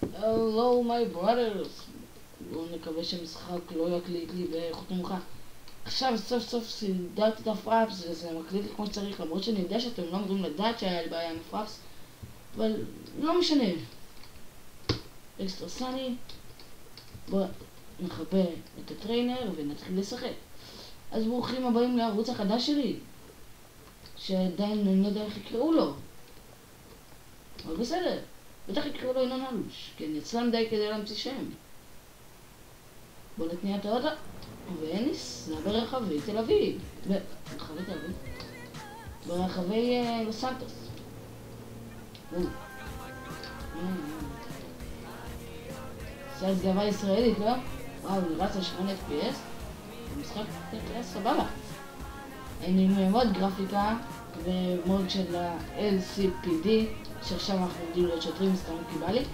Hello my brothers. בואו נקווה שהמשחק לא יקליט לי באיכות נמוכה. עכשיו סוף סוף סידרתי את הפראפס, זה מקליט לי כמו שצריך, למרות שאני יודע שאתם לא אמורים לדעת שהיה לי בעיה עם הפראפס, אבל לא משנה. אקסטרה סאני. בואו נכבה את הטריינר ונתחיל לשחק. אז ברוכים הבאים לערוץ החדש שלי, שעדיין אני לא יודע איך יקראו לו, אבל בסדר, בטח יקראו לו ינון אלוש, כי אני אצלם די כדי להמציא שם. בוא נתניע את האוטו וניסע ברחבי תל אביב. ברחבי תל אביב? ברחבי לוס סנטוס. סייס גאווה ישראלית, לא? וואו, נרץ על 8 FPS. המשחק היה סבבה. אני מאוד גרפיקה ומוד של ה-LCPD, שעכשיו אנחנו עובדים להיות שוטרים מסתרים קיבלי,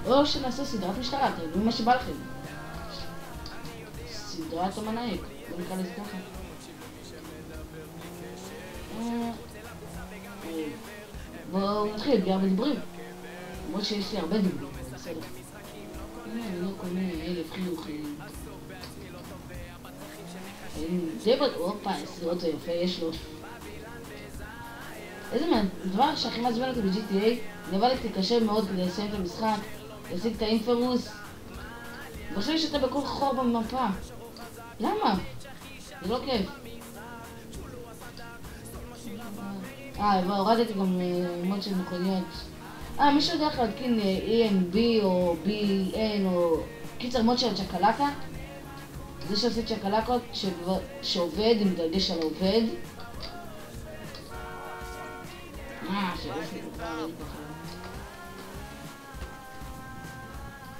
או שנעשה סדרת משטרה, תראו מה שבא לכם. סדרת המנהיג, בוא נקרא לזה ככה. בואו נתחיל, בלי הרבה דיבורים. למרות שיש לי הרבה דיבורים, בסדר. אני לא קונה 1000 חיוכים. די הופה, סרט זה יפה, יש לו. איזה הדבר שהכי מעצבן אותי ב-GTA, אני עבדתי קשה מאוד כדי לסיים את המשחק, להשיג את האינפרוס. ועכשיו שאתה בכל חור במפה. למה? זה לא כיף. והורדתי גם מוד של מכוניות. מישהו יודע איך להתקין ENB או BN או קיצר מוד של צ'קלקה? זה שעושה צ'קלקות שעובד עם דגש על העובד.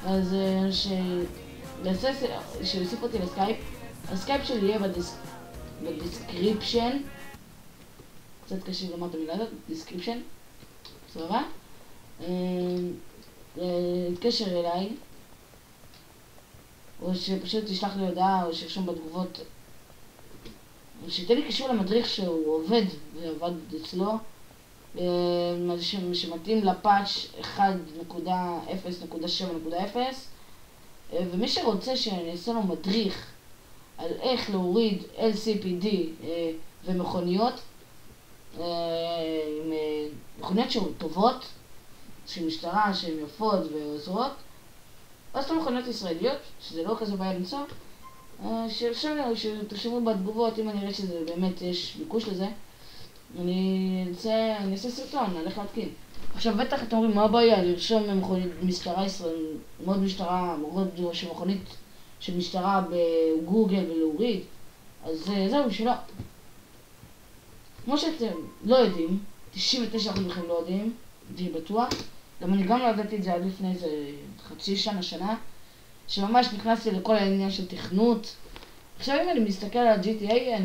אז שיוסיף אותי לסקייפ. הסקייפ שלי יהיה בדיסקריפשן. קצת קשה לומר את המילה הזאת, דיסקריפשן. סבבה? תתקשר אליי, או שפשוט תשלח לי הודעה, או שירשום בתגובות, או שתן לי קישור למדריך שהוא עובד ועבד אצלו, שמתאים לפאץ' 1.0.7.0, ומי שרוצה שאני אעשה לו מדריך על איך להוריד LCPD ומכוניות, מכוניות שהן טובות, של משטרה, שהן יפות ועוזרות, או סתם מכוניות ישראליות, שזה לא כזה בעיה למצוא, שתרשמו בתגובות אם אני אראה שזה באמת יש ביקוש לזה, אני אעשה סרטון, אני הולך להתקין. עכשיו בטח אתם אומרים מה הבעיה לרשום מכונית משטרה ישראלית, מאוד משטרה, מאוד מכונית של משטרה בגוגל ולהוריד, אז זהו בשבילה. כמו שאתם לא יודעים, 99% מכם לא יודעים, זה בטוח, גם אני גם לא ידעתי את זה עד לפני איזה חצי שנה, שממש נכנסתי לכל העניין של תכנות. עכשיו אם אני מסתכל על ה-GTA,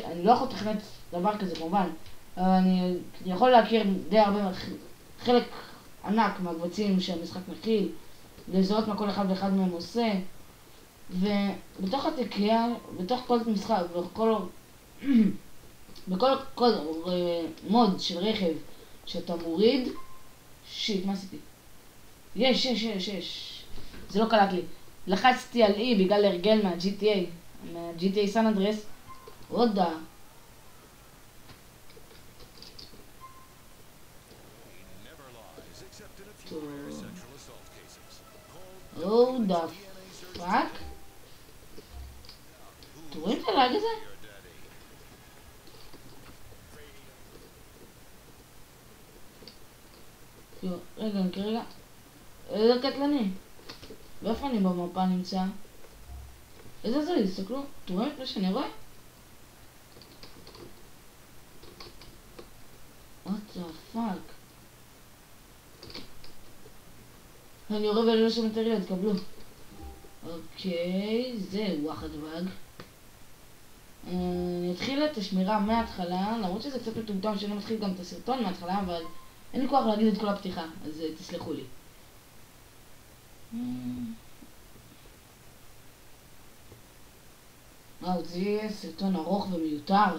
אני לא יכול לתכנת דבר כזה כמובן, אבל אני יכול להכיר די הרבה, חלק ענק מהקבצים שהמשחק מכיל, לזהות מה כל אחד ואחד מהם עושה, ובתוך התקייה, בתוך כל משחק, בכל מוד של רכב שאתה מוריד, שיט, מה עשיתי? יש. זה לא קלט לי. לחצתי על E בגלל הרגל מה-GTA סן אנדרס. הודה. הודה פאק. אתם רואים את הלאג הזה? רגע. איזה קטלני. ואיפה אני במפה נמצא? איזה זה? תסתכלו. אתם רואים את מה שאני רואה? What the fuck? אני יורה ולא שמטריות, קבלו. אוקיי, זה וואחד ואג. אני אתחיל את השמירה מההתחלה, למרות שזה קצת מטומטם שאני מתחיל גם את הסרטון מההתחלה, אבל אין לי כוח להגיד את כל הפתיחה, אז תסלחו לי. זה יהיה סרטון ארוך ומיותר.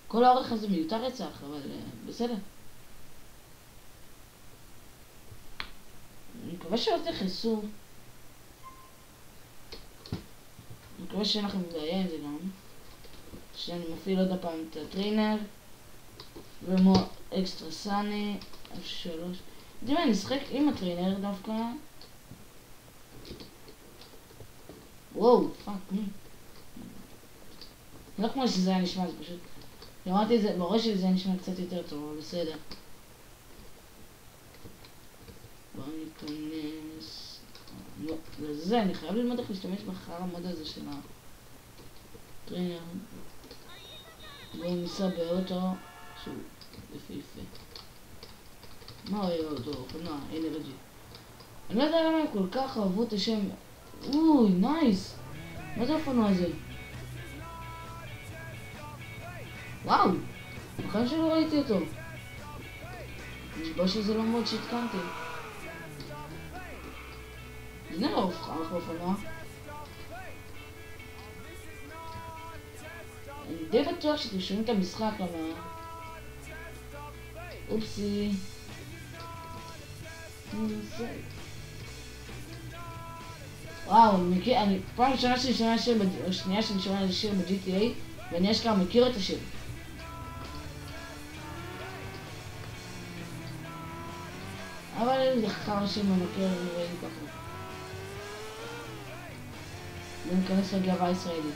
כל האורך הזה מיותר רצח, אבל בסדר. מקווה שלא תכנסו. אני מקווה שאין לכם בעיה עם זה גם. שאני מפעיל עוד הפעם את הטריינר. ומו אקסטרה סאני. F3. אני נשחק עם הטריינר דווקא. וואו, פאק מי. לא כמו שזה היה נשמע, זה פשוט... אמרתי את זה, בראש שלי זה היה נשמע קצת יותר טוב, אבל בסדר. בוא ניכנס... לא, לזה, אני חייב ללמוד איך להשתמש בחר המוד הזה של הטריינר. בואו ניסע באוטו שהוא יפהפה. מה הוא היה אותו? אופנוע, אנרג'י. אני לא יודע למה הם כל כך אהבו את השם. אוי, נייס! מה זה האופנוע הזה? וואו! בחיים שלא ראיתי אותו. נשבע שזה לא מאוד שהתקנתי. זה נראה אחלה אופנוע. אני די בטוח שאתם שומעים את המשחק, אבל... אופסי. וואו, אני פעם ראשונה שאני שומע שיר, או שנייה שאני שומע איזה שיר ב-GTA, ואני אשכרה מכיר את השיר. אבל זה חכם השיר ממכיר, אני רואה לי ככה. בואו ניכנס לגאווה הישראלית.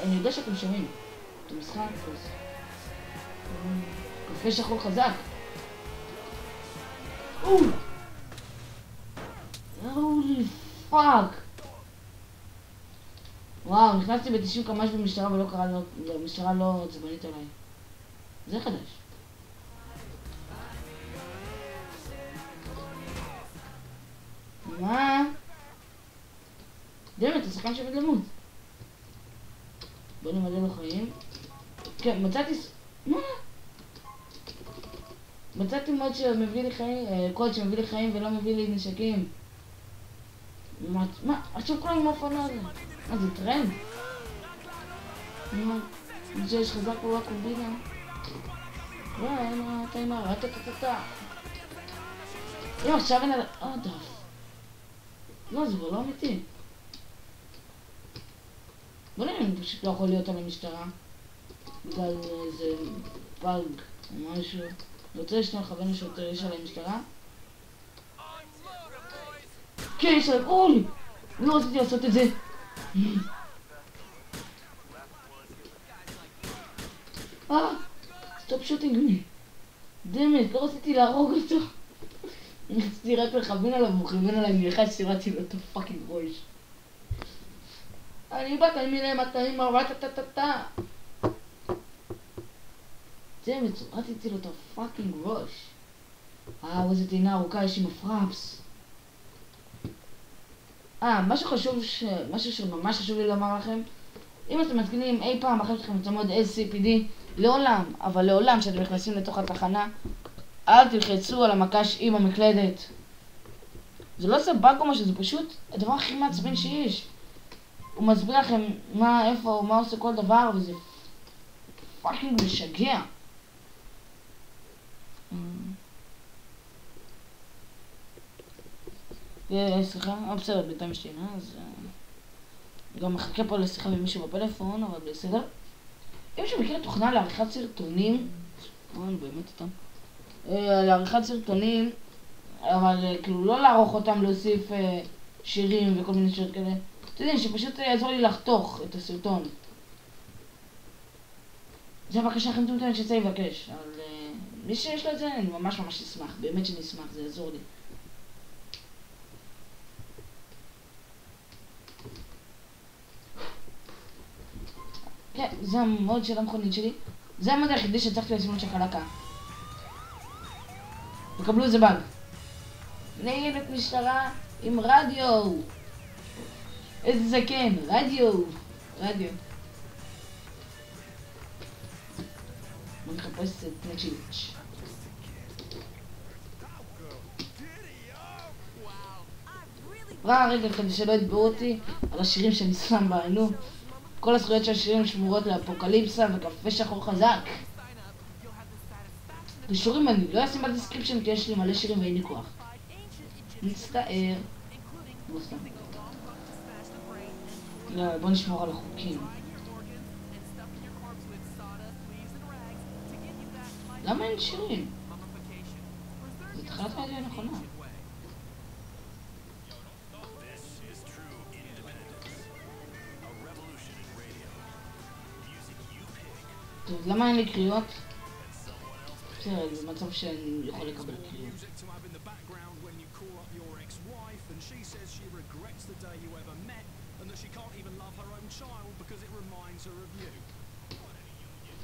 אני יודע שאתם שומעים את המשחק, אז... קפה שחור חזק. הולי פאק. וואו, נכנסתי ב-90 קמ"ש במשטרה ולא קרה לו, המשטרה לא עצבנית עליי. זה חדש. מה? דמת, השחקן שעובד למות. בוא נמלא לו חיים. כן, מצאתי... מה? מצאתי מוד שמביא לי חיים, קוד שמביא לי חיים ולא מביא לי נשקים. מה? עכשיו כולם עם האופנוע הזה. מה זה טרנד? זה יש חזק פה בקומבינה. אין הטיימר, רטטטטה. אם עכשיו אין על... דף. לא, זה כבר לא אמיתי. בוא נראה, אני פשוט לא יכול להיות על המשטרה. בגלל איזה פאג או משהו. אני רוצה לשתול לכוון לשוטר, יש עליי משטרה? כן, יש עליי, אוי! לא רציתי לעשות את זה. סטופ שוטינג מי. דמת, לא רציתי להרוג אותו. רציתי רק לכוון עליו, הוא כיוון עליי מלחץ סירתי לו אותו פאקינג ראש. אני באת עם מיני מטעים רטטטטה. דמת, רציתי לו את הפאקינג ראש. איזה טעינה ארוכה יש עם הפרפס. משהו שממש חשוב לי לומר לכם. אם אתם מתקינים אי פעם אחרי שלכם את המוד SCPD, לעולם, אבל לעולם שאתם נכנסים לתוך התחנה, אל תלחצו על המקש עם המקלדת. זה לא עושה באג או משהו, זה פשוט הדבר הכי מעצבן שיש. הוא מסביר לכם מה, איפה, מה עושה כל דבר, וזה פאקינג משגע. סליחה, בסדר, בינתיים יש שינה, אז... גם מחכה פה לשיחה ממישהו בפלאפון, אבל בסדר. אם מישהו מכיר תוכנה לעריכת סרטונים, באמת איתם, לעריכת סרטונים, אבל כאילו לא לערוך אותם, להוסיף שירים וכל מיני שירות כאלה, אתם יודעים שפשוט יעזור לי לחתוך את הסרטון. זה הבקשה הכי מטומטמת שיצא לבקש, אבל מי שיש לו את זה, אני ממש אשמח, באמת שאני אשמח, זה יעזור לי. כן, זה המוד של המכונית שלי. זה המוד היחידי שצריך לסימון של חלקה. וקבלו איזה באג. ניידת משטרה עם רדיו. איזה זקן, רדיו. בוא נחפש את נצ'יץ'. רגע כדי שלא יתבעו אותי על השירים שאני שם בעינו. כל הזכויות של השירים שמורות לאפוקליפסה וקפה שחור חזק. קישורים אני לא אשים בדיסקריפשן כי יש לי מלא שירים ואין לי כוח. מצטער. לא סתם. לא, בוא נשמור על החוקים. למה אין שירים? זו תחילת רדיו נכונה. טוב, למה אין לי קריאות? בסדר, זה מצב שאני יכול לקבל קריאות.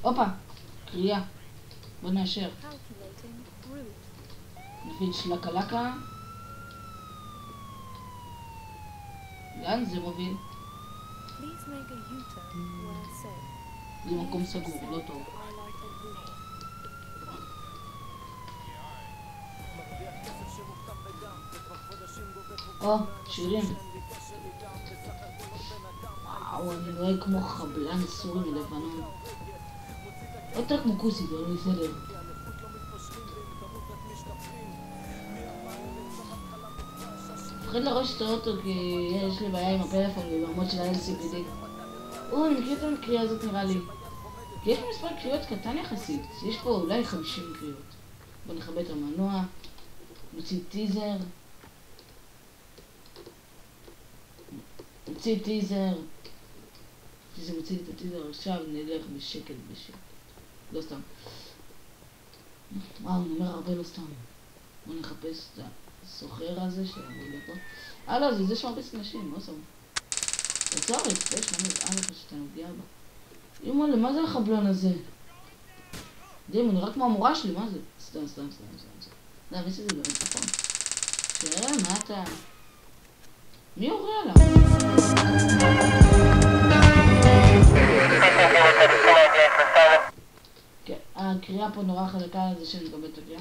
הופה, קריאה. בוא נאשר. נפעיל שלקלקה. לאן זה מוביל? זה מקום סגור, לא טוב. או, שירים. וואו, אני רואה כמו חבלן סורי מלבנון. יותר כמו כוסי, זה לא בסדר. מפחד לראש שאתה אותו כי יש לי בעיה עם הפלאפון ובעמוד של ה-LCPD. אני מכיר את הקריאה הזאת נראה לי. כי יש מספר קריאות קטן יחסית. יש פה אולי 50 קריאות. בוא נכבה את המנוע. נוציא טיזר. נוציא טיזר. זה מוציא את הטיזר עכשיו, נלך בשקט. לא סתם. וואו, אני אומר הרבה לא סתם. בוא נחפש את הסוחר הזה שיעמוד לפה. לא, זה שמרביץ נשים, לא סתם. עצור, יש ממש שאתה נוגע בה. יומאלה, מה זה החבלון הזה? די, הוא נראה כמו המורה שלי, מה זה? סתם. זה אביס את זה באמת נכון. תראה, מה אתה... מי יורה עליו? כן, הקריאה פה נורא חלקה על זה שאני מקבל את הקריאה.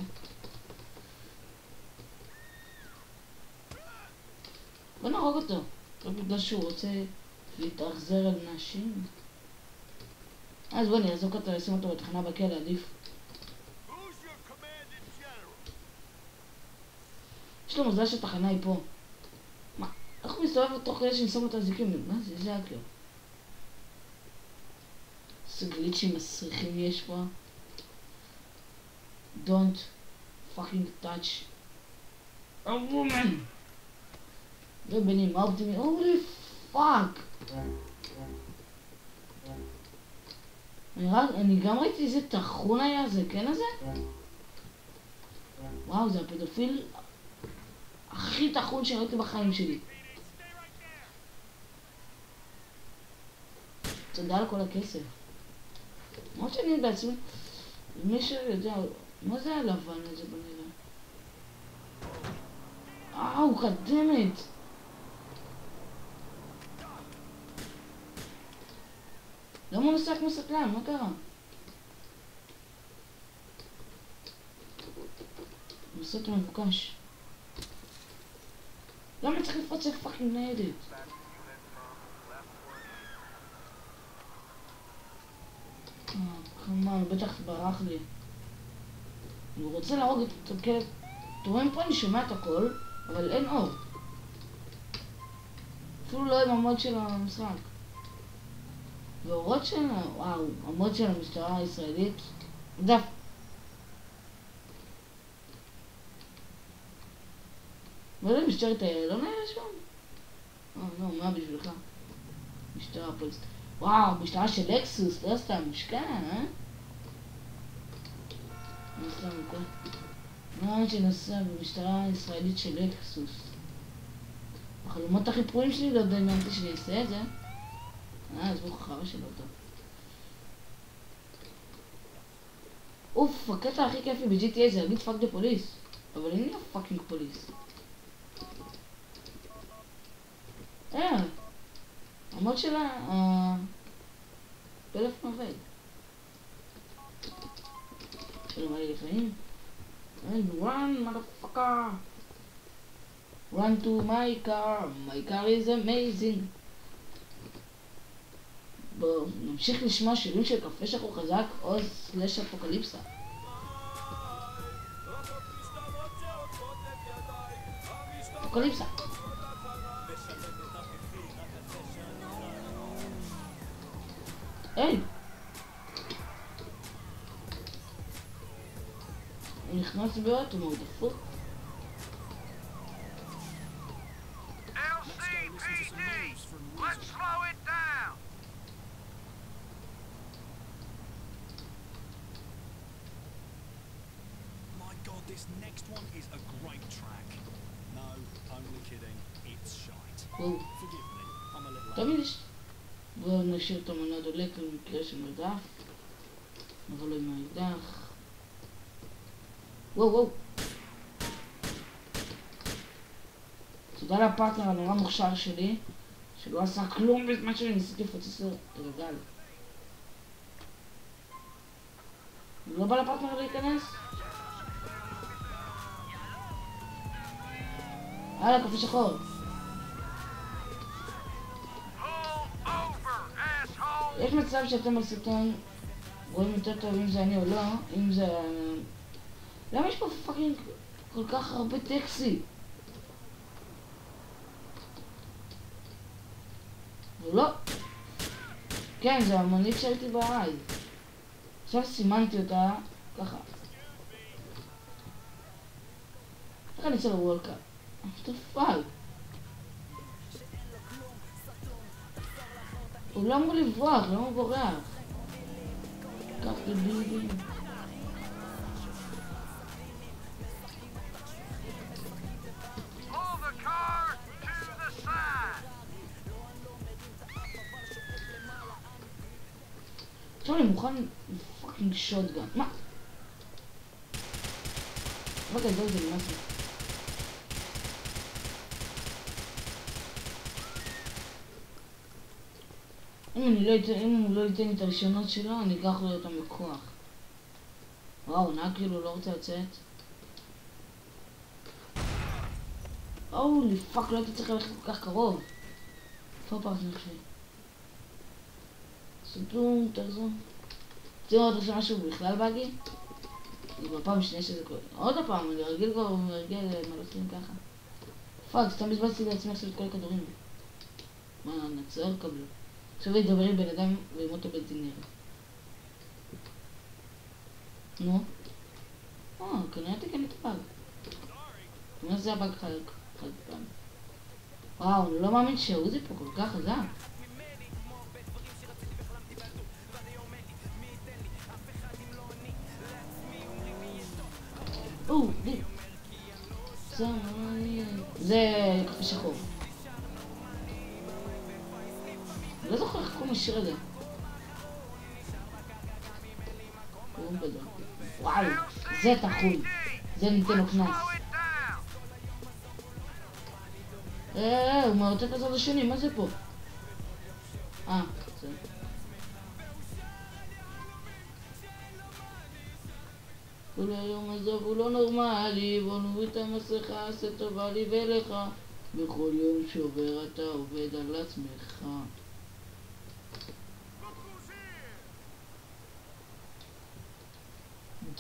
בוא נהרוג אותו. לא בגלל שהוא רוצה להתאכזר על נשים. אז בוא נעזוק אותו, נשים אותו בתחנה בכלא, עדיף. יש לו מזל שהתחנה היא פה. מה? איך הוא מסתובב תוך כדי שנסום את הזיקים? מה זה? זה הקר. איזה גליצ'ים מסריחים יש פה. Don't fucking touch a woman. לא בני, מה אופטימי? הולי פאק. אני גם ראיתי איזה תחון היה זה, כן הזה? וואו, זה הפדופיל הכי תחון שראיתי בחיים שלי. תודה על כל הכסף. מה שאני בעצמי, מי שיודע, מה זה הלבן הזה בנראה? הוא קדמת. למה הוא נוסע כמו סטלן? מה קרה? הוא עושה אותו מבוקש. למה צריך לפרוץ את פאקינג ניידת? כמובן, בטח ברח לי. אני רוצה להרוג את הכלב. תורם פה, אני שומע את הכל, אבל אין אור. אפילו לא עם המוד של המשחק. ואורות של... וואו, המוד של המשטרה הישראלית. דף. ולא משטרת איילון היה שם? לא, מה בשבילך? משטרה פולס. וואו, משטרה של לקסוס, לא סתם מושקע, לא סתם מוקע. מה עוד שנסע במשטרה הישראלית של לקסוס? החלומות הכי פרועים שלי, לא יודע אם אמרתי שאני אעשה את זה. אז בוא חרא שלא טוב. אוף, הקטע הכי כיפי ב-GTA זה להגיד פאק דה פוליס. אבל אין לי פאקינג פוליס. המוד שלה, פלאפון עובד. שלום עלי לפעמים. And run, motherfucker! Run to my car is amazing. בואו נמשיך לשמוע שירים של קפה שחור חזק או סלש אפוקליפסה. אפוקליפסה. היי! הוא נכנס באוטו, מה הוא דפוק? This next one is a great track. No, only kidding. It's shite. וואו. Forgive me. I'm a little תמיד יש... בואו נשאיר את המנה דולק למקרה של מרדף. אבל לא עם האקדח. וואו וואו. תודה לפרטנר הנורא מוכשר שלי, שלא עשה כלום בזמן שאני ניסיתי לפוצץ את הגלגל. הוא לא בא לפרטנר להיכנס? הלאה, קפה שחור. יש מצב שאתם בסרטון רואים יותר טוב אם זה אני או לא, אם זה... למה יש פה פאקינג כל כך הרבה טקסי? ולא. כן, זה המונית שהייתי בעד. עכשיו סימנתי אותה ככה. איך אני אצא לוולקאפ? What the fuck? הוא לא אמור לברוח, למה הוא בורח? קח דבילי. עכשיו אני מוכן לפאקינג שוטגן. מה? מה גדול זה משהו? אם הוא לא ייתן לי את הראשונות שלו, אני אקח לו אותם בכוח. וואו, נהג כאילו לא רוצה לצאת. אולי פאק, לא הייתי צריך ללכת כל כך קרוב. איפה הפרטנר שלי? סוטום, תחזור. תראו עוד עכשיו משהו בכלל באגי? זה בפעם שנייה שזה קורה. עוד הפעם, אני רגיל כבר ומרגיל מלאכים ככה. פאק, סתם בזבזתי לעצמי עכשיו את כל הכדורים. מה, נצר קבלו. עכשיו ידבר עם בן אדם ועם אותו בנזינר. נו? כנראה תקן את הבאג. זאת אומרת זה הבאג חד פעם. וואו, אני לא מאמין שהעוזי פה כל כך חזק. זה קפה שחור. לא זוכר איך קוראים לשיר הזה. וואו, זה תחוי. זה ניתן לו כנס. הוא מאותת לצד השני, מה זה פה? זה. כל היום הזה הוא לא נורמלי, בוא נוריד את המסכה, עשה טובה לי ולך. בכל יום שעובר אתה עובד על עצמך.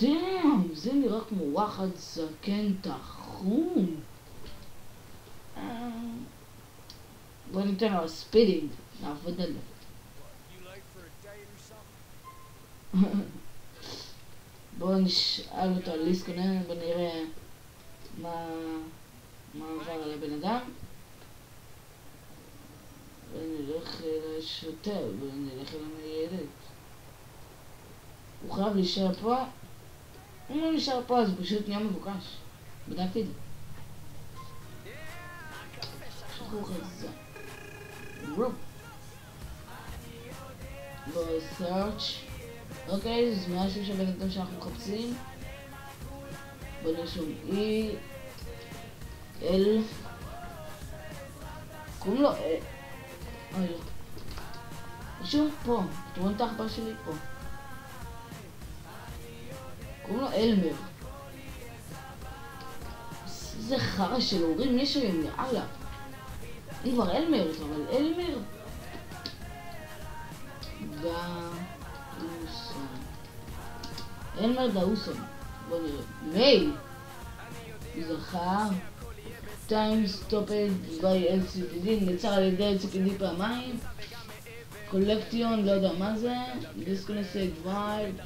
דאם, זה נראה כמו וואחד זקן תחום. בוא ניתן לו ספידינג, נעבוד עליו. בואו נשאל אותו על ליסקונן, בואו נראה מה עבר על הבן אדם. ונלך לשוטר, ונלך אל הניידת. הוא חייב להישאר פה. אם הוא נשאר פה אז הוא פשוט נהיה מבוקש. בדקתי את זה. שחרור חזק. בואו סארץ'. אוקיי, זה משהו שבן אדם שאנחנו מחפשים. בואו נרשום אי אל קוראים לו אוי לא נרשום פה, אתם רואים את העכבר שלי פה, קוראים לו אלמר. איזה חרא של הורים יש היום, יאללה. אני כבר אלמר, אבל אלמר אלמר דאוסון. בוא נראה. מייל. זכר. time stopped by LCPD, נעצר על ידי LCPD פעמיים. קולקטיון, לא יודע מה זה. disconnected vibe.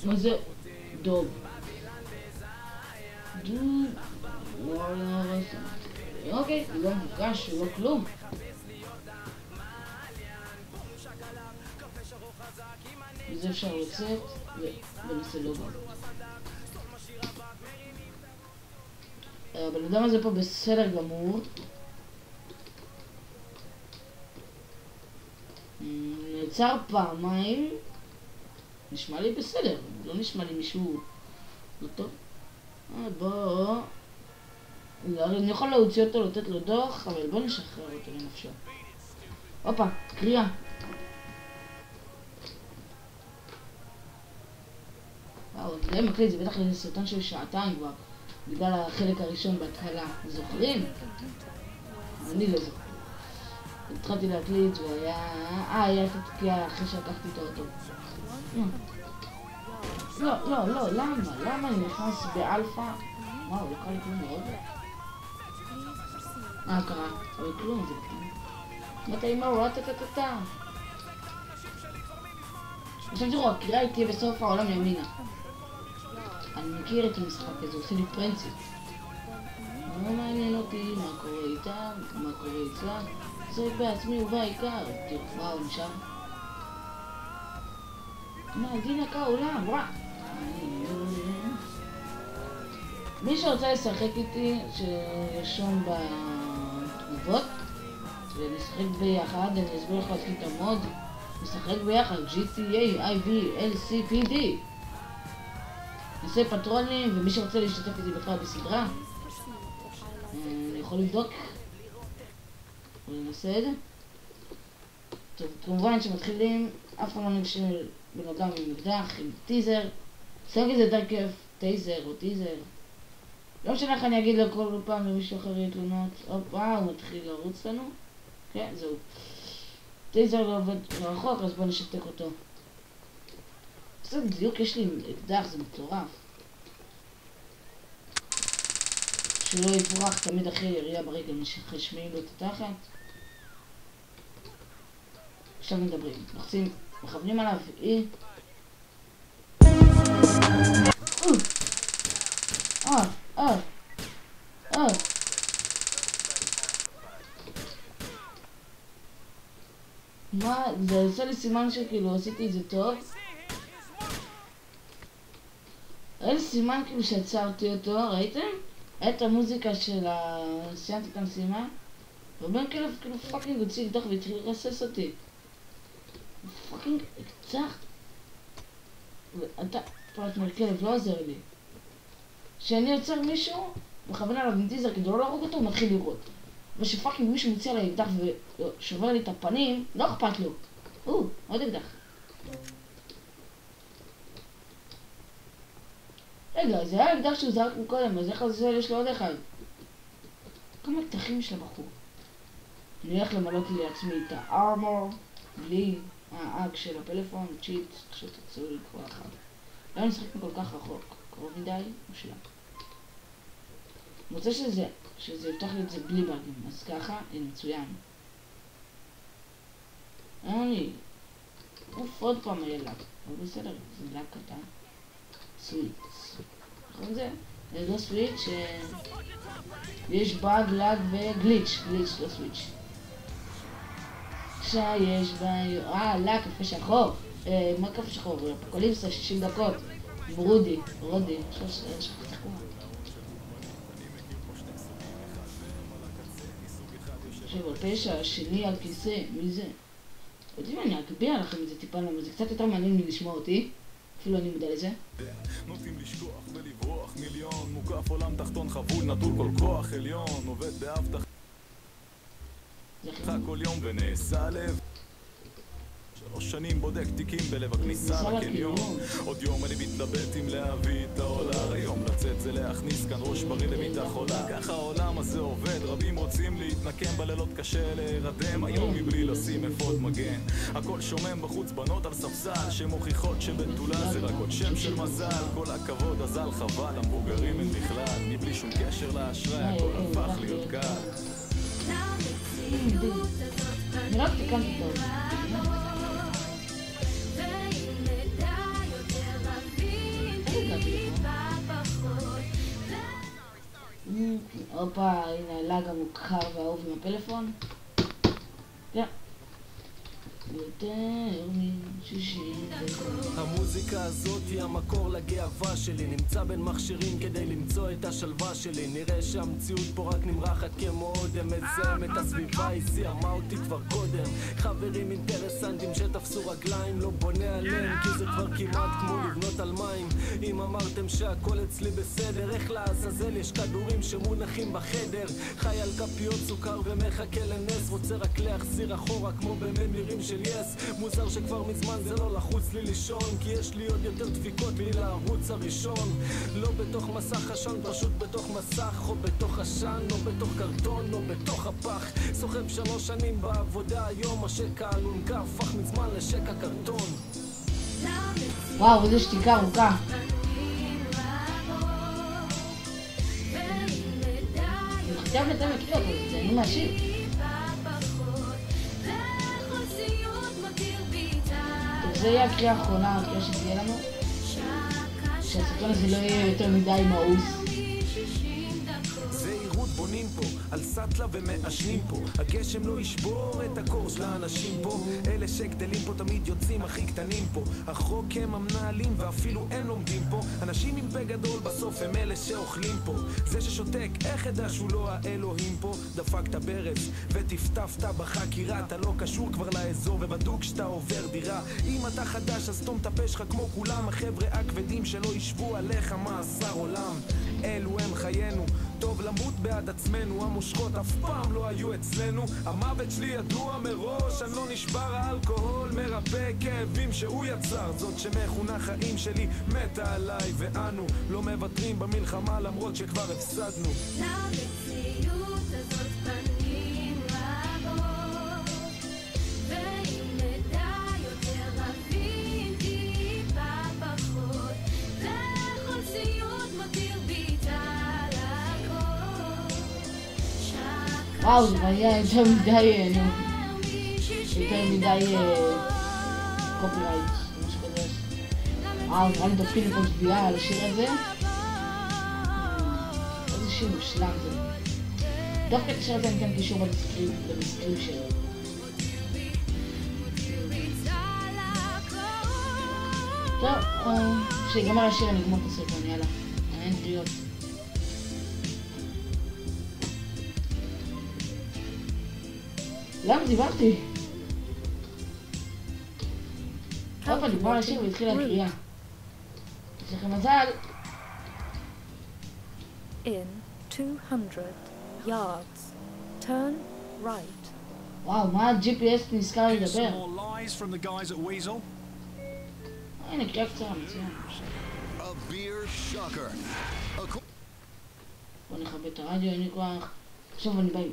מה זה? דוב. אוקיי, לא מוקש, לא כלום. וזה אפשר לצאת ונעשה לוגו. הבן אדם הזה פה בסדר גמור. נעצר פעמיים. נשמע לי בסדר, לא נשמע לי מישהו לא טוב. בוא. אני יכול להוציא אותו, לתת לו דוח, אבל בוא נשחרר אותו לנפשו. הופה, קריאה. וואו, זה מקליט, זה בטח סרטון של שעתיים כבר, בגלל החלק הראשון בהתחלה. זוכרים? אני לא זוכר. התחלתי להקליט והיה... היה את התקיעה אחרי שלקחתי את האוטו. לא, למה אני נכנס באלפא? וואו, לא קרה לי כלום מאוד. קרה, אבל כלום, זה כלום. מתי אמרו, רטטטטטה. עכשיו תראו, הקריאה היא תהיה בסוף העולם ימינה. אני מכיר את המשחק הזה, עושה לי פרינציפ. לא מעניין אותי מה קורה איתם, מה קורה אצלם. זה בעצמי ובעיקר. תראו, מה הוא נשאר? מה, דינה כעולם, וואו. מי שרוצה לשחק איתי, שירשום בתגובות ונשחק ביחד, אני אסביר לך להתחיל את המוד. נשחק ביחד, GTA, IV, LCPD. נעשה פטרונים, ומי שרוצה להשתתף איתי בכלל בסדרה, אני יכול לבדוק ונעשה את זה. טוב, כמובן שמתחילים, אף פעם לא נגשים בן אדם עם אקדח, עם טיזר. סוג את זה יותר כיף, טייזר או טיזר. לא משנה איך אני אגיד לו כל פעם למישהו אחר יהיה תלונות. הופה, הוא מתחיל לרוץ לנו. כן, זהו. טייזר לא עובד רחוק, אז בוא נשתק אותו. קצת בדיוק יש לי אקדח, זה מטורף. שלא יברח תמיד אחרי ירייה ברגל, משחשמים לו את התחת. עכשיו מדברים, לחצים, מכוונים עליו, מה? זה עושה לי סימן שכאילו עשיתי את זה טוב. היה לי סימן כאילו שעצרתי אותו, ראיתם? את המוזיקה של סיימתי את המשימה, ובן כאילו פאקינג הוציא אקדח והתחיל לרסס אותי. פאקינג אקדח. ואתה פרטנר כלב לא עוזר לי. כשאני עוצר מישהו, מכוון עליו עם טיזר כדי לא להרוג אותו, הוא מתחיל לראות. ושפאקינג מישהו מוציא עליי אקדח ושובר לי את הפנים, לא אכפת לו. עוד אקדח. רגע, זה היה אקדח שהוא זרק מקודם, אז איך זה יש לו עוד אחד? כמה אקדחים יש לבחור? אני הולך למלות לי לעצמי את הארמור, בלי האג של הפלאפון, צ'יט, כשתרצו לקרוא אחד. לא נשחק כל כך רחוק, קרוב מדי, מושלם. אני רוצה שזה יפתח לי את זה בלי באגים, אז ככה, הנה מצוין. עוד פעם היה לק, אבל בסדר, זה לק קטן. סוויץ. נכון זה? זה לא סוויץ' יש באג, לג וגליץ', גליץ' לא סוויץ'. כשיש בה... לק, קפה שחור. מה קפה שחור? אפוקליפסה, 60 דקות. רודי. עכשיו שכחתי איך קורה. עכשיו הפשע השני על כיסא, מי זה? יודעים, אני אגביה לכם את זה טיפה למה, זה קצת יותר מעניין מלשמוע אותי. אפילו אני מודע לזה. נוטים לשכוח ולברוח מיליון, מוקף עולם תחתון חבול, נטול כל כוח עליון, עובד באבטחה כל יום ונעשה לב. 3 שנים בודק תיקים בלב הכניסה לקניון. עוד יום אני מתלבט אם להביא את העולה. היום לצאת זה להכניס כאן ראש בריא למיטה חולה. ככה העולם הזה עובד, רבים רוצים להתנקם בלילות קשה להירדם. היום מבלי לשים אפוד מגן, הכל שומם בחוץ, בנות על ספסל שמוכיחות שבתולה זה רק עוד שם של מזל. כל הכבוד אזל חבל, המבוגרים אין בכלל, מבלי שום קשר לאשראי הכל הפך להיות קל. אני רק תיקנתי טוב. הופה, הנה הלאג המוכר והאהוב עם הפלאפון. יותר מ-60 דקות. המוזיקה הזאת היא המקור לגאווה שלי. נמצא בין מכשירים כדי למצוא את השלווה שלי. נראה שהמציאות פה רק נמרחת כמו אודם. מזהם את הסביבה, היא סיימה אותי כבר קודם. חברים אינטרסנטים שתפסו רגליים, לא בונה עליהם כי זה כבר כמעט כמו לבנות על מים. אם אמרתם שהכל אצלי בסדר, איך לעזאזל יש כדורים שמונחים בחדר. חי על כפיות סוכר ומחכה לנס, רוצה רק להחזיר אחורה כמו בממירים של יס. מוזר שכבר מזמן זה לא לחוץ לי לישון, כי יש לי עוד יותר דפיקות מלערוץ הראשון. לא בתוך מסך עשן, פשוט בתוך מסך, או בתוך עשן, או בתוך קרטון, או בתוך הפח. סוחב 3 שנים בעבודה, היום השק האלונקה הפך מזמן לשק הקרטון. וואו, איזה שתיקה ארוכה. אני חושב שאתם מכירות את זה, אני מאשים. זה יהיה הקריאה האחרונה, הקריאה שתהיה לנו, שהסרטון הזה לא יהיה יותר מדי מאוס. זהירות בונים פה, על סטלה ומעשנים פה. הגשם לא ישבור את הקור של האנשים פה. אלה שגדלים פה תמיד יוצאים הכי קטנים פה. החוק הם המנהלים ואפילו הם לומדים פה. אנשים עם פה גדול בסוף הם אלה שאוכלים פה. זה ששותק, איך ידע שהוא לא האלוהים פה? דפקת ברז וטפטפת בחקירה. אתה לא קשור כבר לאזור ובדוק שאתה עובר דירה. אם אתה חדש אז תום תפה שלך כמו כולם. החבר'ה הכבדים שלא ישבו עליך מאסר עולם. אלו הם חיינו, טוב למות בעד עצמנו. המושכות אף פעם לא היו אצלנו. המוות שלי ידוע מראש, אני לא נשבר. האלכוהול מרפא כאבים שהוא יצר. זאת שמכונה חיים שלי מתה עליי, ואנו לא מוותרים במלחמה למרות שכבר הפסדנו. למציאות הזאת פנים רבות, ואם נדע יותר להבין טיפה פחות, לכל סיוט מותיר ביטה לכל. וואו, זה היה יותר מדי, יותר מדי קופרייט, משהו כזה. וואו, נראה לי דופקים לפה תביעה על השיר הזה. איזה שיר מושלם זה. דווקא את השיר הזה אני אתן קישור במסקרים שלו. טוב, כשיגמר השיר אני אגמור את הסרטון, יאללה. אין קריאות. למה דיברתי? עוד פעם דיבר על השיר והתחילה הקריאה. יש לכם מזל. In 200 yards, turn right. וואו, מה ה-GPS נזכר Here's some לדבר? more lies from the guys at Weasel. הנה, קריאה קצרה, מצוין. A beer shocker. בוא נכבה את הרדיו, אין לי כוח. עכשיו אני בא עם...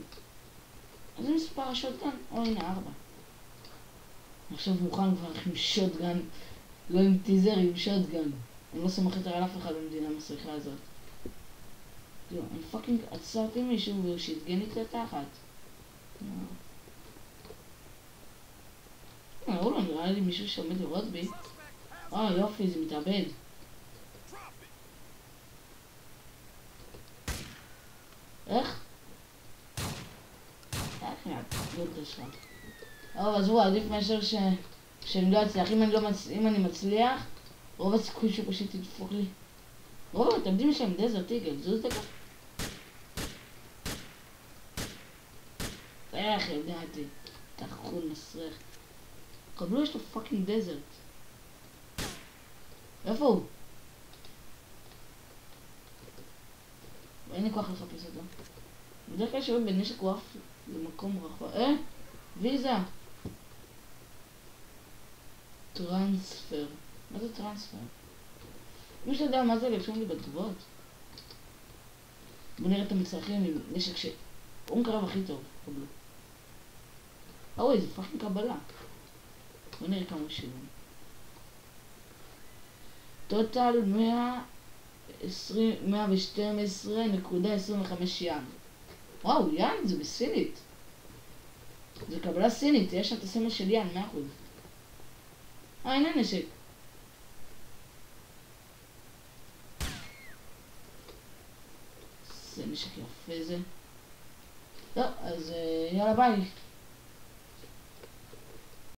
איזה מספר השוטגן? או הנה, 4. אני עכשיו מוכן כבר עם שוטגן. לא עם טיזר, עם שוטגן. אני לא סומך יותר על אף אחד במדינה המסריחה הזאת. תראו, אני פאקינג עצרתי מישהו שהתגן לי את התחת. לא נראה לי מישהו שעומד לראות בי. יופי, זה מתאבד. איך? אז הוא עדיף מאשר שאני לא אצליח. אם אני מצליח, רוב הסיכוי שהוא פשוט ידפוק לי. רוב המתאבדים יש להם דזרט איגל, זוז דקה. ידעתי. תחון מסריח. קבלו, יש לו פאקינג דזרט. איפה הוא? אין לי כוח לחפש אותו. בדרך כלל שווה בנשק הוא אף למקום רחוק. ויזה! טרנספר. מה זה טרנספר? מי שאתה יודע מה זה, לרשום לי בתגובות. בוא נראה את המצרכים עם נשק הוא מקרב הכי טוב. קבלו. אוי, זה פאקינג קבלה. בוא נראה כמה שילום. טוטל 112.25 יאן. וואו, יאן זה בסינית. זה קבלה סינית, יש שם את הסמל של יאן, 100%. הנה נשק. זה נשק יפה זה. לא, אז יאללה ביי.